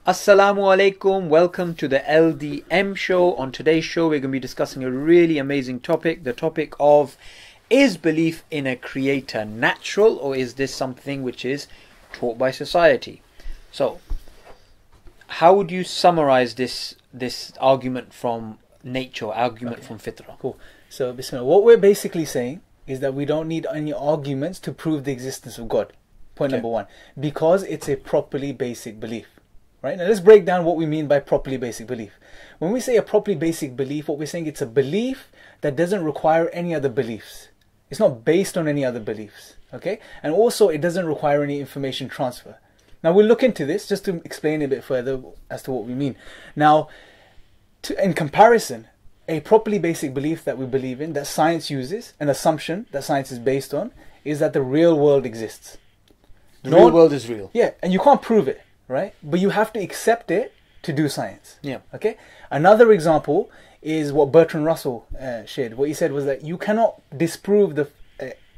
Assalamu alaikum, welcome to the LDM Show. On today's show we're going to be discussing a really amazing topic, the topic of, is belief in a creator natural, or is this something which is taught by society? So how would you summarize this argument from nature, argument from fitrah? Cool. So Bismillah, what we're basically saying is that we don't need any arguments to prove the existence of God. Point number one, because it's a properly basic belief. Right? Now let's break down what we mean by properly basic belief. When we say a properly basic belief, what we're saying, it's a belief that doesn't require any other beliefs. It's not based on any other beliefs. Okay? And also it doesn't require any information transfer. Now we'll look into this just to explain a bit further as to what we mean. Now, in comparison, a properly basic belief that we believe in, that science uses, an assumption that science is based on, is that the real world exists. The real world is real. Yeah, and you can't prove it. Right? But you have to accept it to do science. Yeah. Okay? Another example is what Bertrand Russell shared. What he said was that you cannot disprove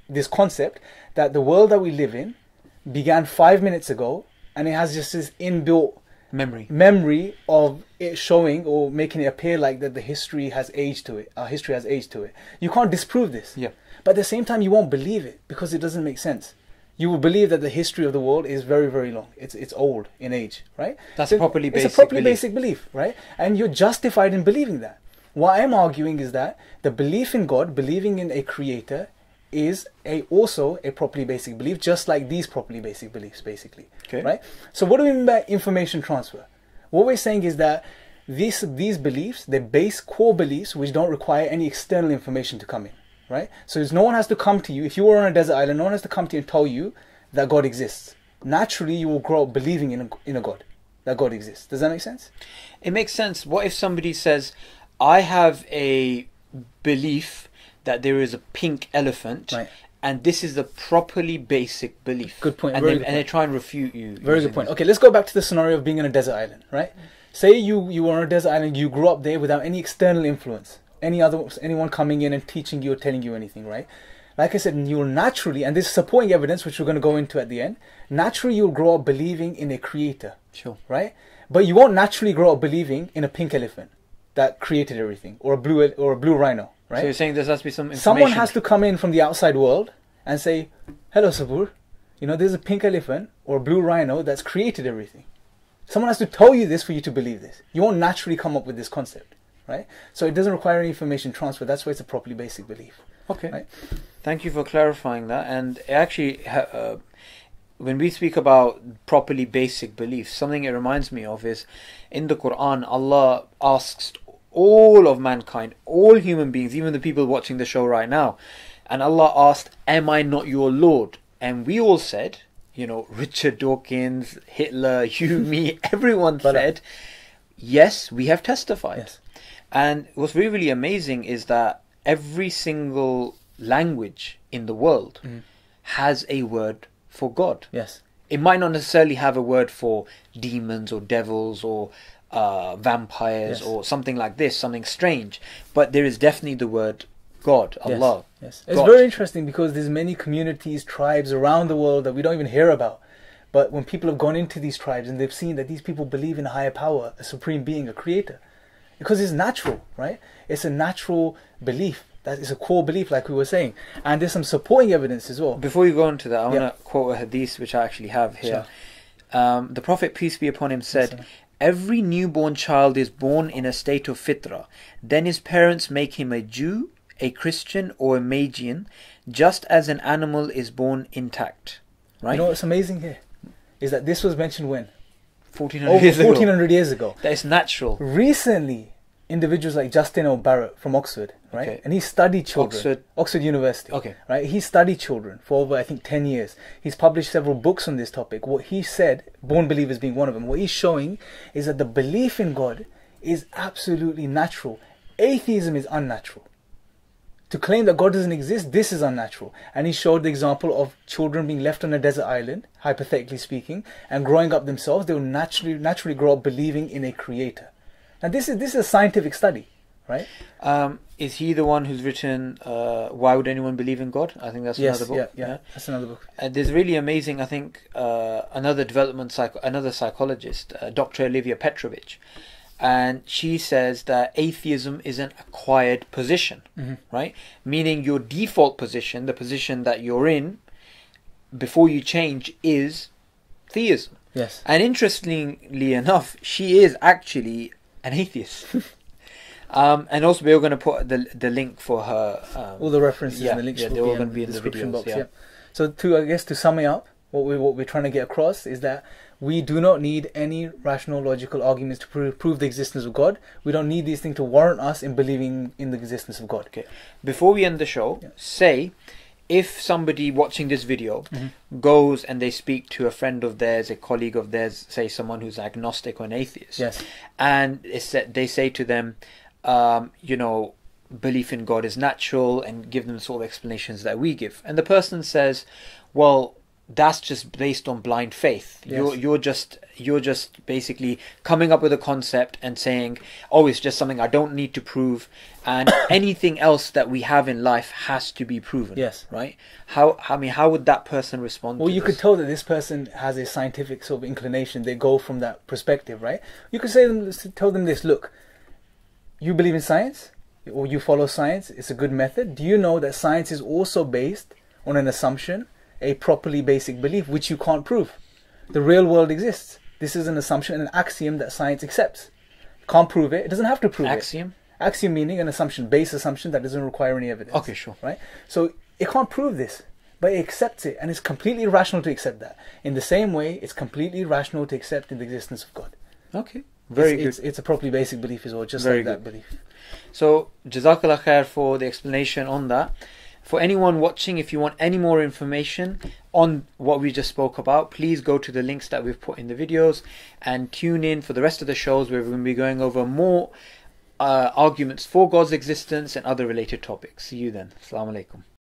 this concept that the world that we live in began 5 minutes ago, and it has just this inbuilt memory of it showing or making it appear like that the history has aged to it. Our history has aged to it. You can't disprove this. Yeah. But at the same time, you won't believe it because it doesn't make sense. You will believe that the history of the world is very, very long. It's old in age, right? That's a properly basic belief. It's a properly basic belief, right? And you're justified in believing that. What I'm arguing is that the belief in God, believing in a creator, is also a properly basic belief, just like these properly basic beliefs, basically. Okay. Right? So what do we mean by information transfer? What we're saying is that these beliefs, they're base core beliefs which don't require any external information to come in. Right? So no one has to come to you. If you were on a desert island, no one has to come to you and tell you that God exists. Naturally, you will grow up believing in a God, that God exists. Does that make sense? It makes sense. What if somebody says, I have a belief that there is a pink elephant, right, and this is a properly basic belief? Good point. And they try and refute you. Very good point. Okay, let's go back to the scenario of being on a desert island, right? Say you were on a desert island, you grew up there without any external influence. Anyone coming in and teaching you or telling you anything, right? Like I said, you'll naturally, and this is supporting evidence, which we're going to go into at the end, naturally you'll grow up believing in a creator. Sure. Right? But you won't naturally grow up believing in a pink elephant that created everything, or a blue rhino, right? So you're saying there has to be some information. Someone has to come in from the outside world and say, hello Sabur, there's a pink elephant or a blue rhino that's created everything. Someone has to tell you this for you to believe this. You won't naturally come up with this concept. Right? So it doesn't require any information transfer. That's why it's a properly basic belief. Okay. Right? Thank you for clarifying that. And actually, when we speak about properly basic beliefs, something it reminds me of is in the Quran, Allah asks all of mankind, all human beings, even the people watching the show right now, and Allah asked, am I not your Lord? And we all said, Richard Dawkins, Hitler, you, me, everyone said, yes, we have testified. Yes. And what's really, really amazing is that every single language in the world has a word for God. Yes. It might not necessarily have a word for demons or devils or vampires, yes, or something like this, something strange. But there is definitely the word God, Allah. Yes. It's very interesting because there's many communities, tribes around the world that we don't even hear about. But when people have gone into these tribes and they've seen that these people believe in a higher power, a supreme being, a creator, because it's natural, right? It's a natural belief. That is a core belief, like we were saying. And there's some supporting evidence as well. Before you go into that, I want to quote a hadith which I actually have here. Sure. The Prophet, peace be upon him, said, every newborn child is born in a state of fitrah. Then his parents make him a Jew, a Christian, or a Magian, just as an animal is born intact. Right? You know what's amazing here? Is that this was mentioned when? 1400 years ago. That is natural. Recently, individuals like Justin O'Barrett from Oxford, right? Okay. And he studied children. Oxford University. Okay. Right? He studied children for over, I think, 10 years. He's published several books on this topic. What he said, Born Believers being one of them, what he's showing is that the belief in God is absolutely natural. Atheism is unnatural. To claim that God doesn't exist, this is unnatural. And he showed the example of children being left on a desert island, hypothetically speaking, and growing up themselves, they will naturally grow up believing in a creator. Now this is a scientific study, right? Is he the one who's written Why Would Anyone Believe in God? I think that's Yes, another book. yeah, that's another book. There's really amazing, I think, another psychologist, Dr. Olivia Petrovich, and she says that atheism is an acquired position, right? Meaning your default position, the position that you're in before you change, is theism. Yes. And interestingly enough, she is actually an atheist. And also we're going to put the link for her. All the references yeah, and the links yeah, will they're be all going in to be the in the description videos. box. Yeah. Yeah. So to sum it up, what we're trying to get across is that we do not need any rational, logical arguments to prove the existence of God. We don't need these things to warrant us in believing in the existence of God. Okay. Before we end the show, say if somebody watching this video goes and they speak to a friend of theirs, a colleague of theirs, say someone who's agnostic or an atheist, Yes. and they say to them, belief in God is natural, and give them the sort of explanations that we give, and the person says, well, that's just based on blind faith. Yes. You're just basically coming up with a concept and saying, oh, it's just something I don't need to prove, and anything else that we have in life has to be proven. Yes. Right? How would that person respond? Well, to you this? could tell that this person has a scientific sort of inclination. They go from that perspective, right? You could tell them this: look, you believe in science, or you follow science. It's a good method. Do you know that science is also based on an assumption, a properly basic belief, which you can't prove? The real world exists. This is an assumption, an axiom that science accepts. Can't prove it. It doesn't have to prove Axiom? it. Axiom meaning an assumption, base assumption that doesn't require any evidence. Okay, sure. Right? So it can't prove this, but it accepts it, and it's completely rational to accept that. In the same way, it's completely rational to accept the existence of God. Okay. Very good. It's a properly basic belief as well, just Very like good. that belief. So, Jazakallah khair for the explanation on that. For anyone watching, if you want any more information on what we just spoke about, please go to the links that we've put in the videos and tune in for the rest of the shows where we're going to be going over more arguments for God's existence and other related topics. See you then. Assalamu alaikum.